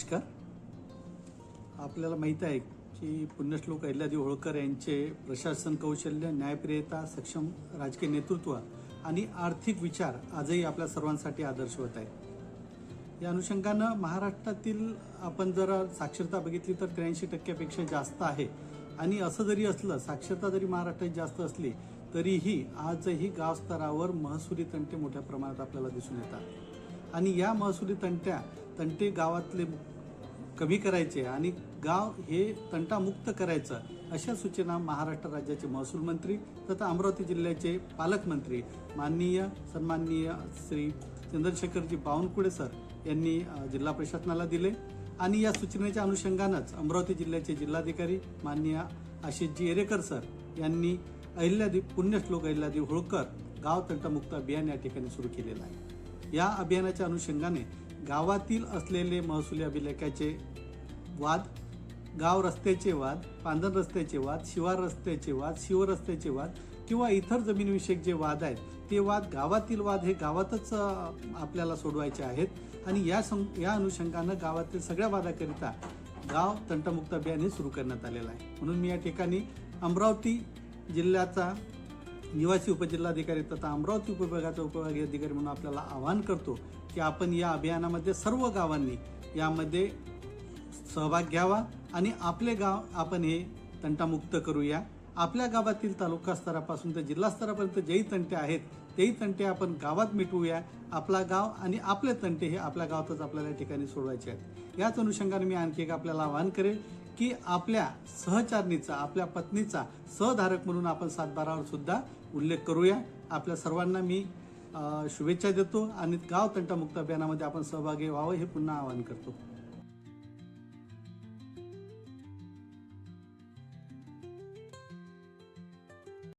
नमस्कार. आपल्याला माहीत आहे की पुण्यश्लोक अहिल्यादेवी होळकर यांचे प्रशासन कौशल्य, न्यायप्रियता, सक्षम राजकीय नेतृत्व आणि आर्थिक विचार आजही आपल्या सर्वांसाठी आदर्शवत आहे. या अनुषंगानं महाराष्ट्रातील आपण जर साक्षरता बघितली तर 83% जास्त आहे. आणि असं जरी असलं, साक्षरता जरी महाराष्ट्रात जास्त असली तरीही आजही गाव स्तरावर महसुली तंटे मोठ्या प्रमाणात आपल्याला दिसून येतात. आणि या महसुली तंटे गावातले कमी करायचे आणि गाव हे तंटामुक्त करायचं, अशा सूचना महाराष्ट्र राज्याचे महसूल मंत्री तथा अमरावती जिल्ह्याचे पालकमंत्री माननीय सन्माननीय श्री चंद्रशेखरजी बावनकुळे सर यांनी जिल्हा प्रशासनाला दिले. आणि या सूचनेच्या अनुषंगानंच अमरावती जिल्ह्याचे जिल्हाधिकारी माननीय आशिषजी एरेकर सर यांनी पुण्यश्लोक अहिल्यादेवी होळकर गाव तंटामुक्त अभियान या ठिकाणी सुरू केलेलं आहे. या अभियानाच्या अनुषंगाने गावातील असलेले महसुली अभिलेखाचे वाद, गाव रस्त्याचे वाद, पांधन रस्त्याचे वाद, शिवार रस्त्याचे वाद, शिवरस्त्याचे वाद किंवा इतर जमीनविषयक जे वाद आहेत ते वाद, गावातील वाद हे गावातच आपल्याला सोडवायचे आहेत. आणि या अनुषंगानं गावातील सगळ्या वादाकरिता गाव तंटामुक्त अभियान हे सुरू करण्यात आलेलं आहे. म्हणून मी या ठिकाणी अमरावती जिल्ह्याचा निवासी उपजिल्हाधिकारी तथा अमरावती उपविभागाचा उपविभागीय अधिकारी म्हणून आपल्याला आवाहन करतो की आपण या अभियानामध्ये सर्व गावांनी यामध्ये सहभाग घ्यावा आणि आपले गाव आपण हे तंटामुक्त करूया. आपल्या गावातील तालुका स्तरापासून तर जिल्हा स्तरापर्यंत जेही तंटे आहेत तेही तंटे आपण गावात मिटवूया. आपला गाव आणि आपले तंटे हे आपल्या गावातच आपल्याला या ठिकाणी सोडवायचे आहेत. याच अनुषंगाने मी आणखी एक आपल्याला आवाहन करेन की आपल्या सहचारणीचा, आपल्या पत्नीचा सहधारक म्हणून आपण 7/12वर सुद्धा उल्लेख करूया. आपल्या सर्वांना मी शुभेच्छा देतो आणि गाव तंटामुक्त अभियानामध्ये आपण सहभागी व्हावं हे पुन्हा आवाहन करतो.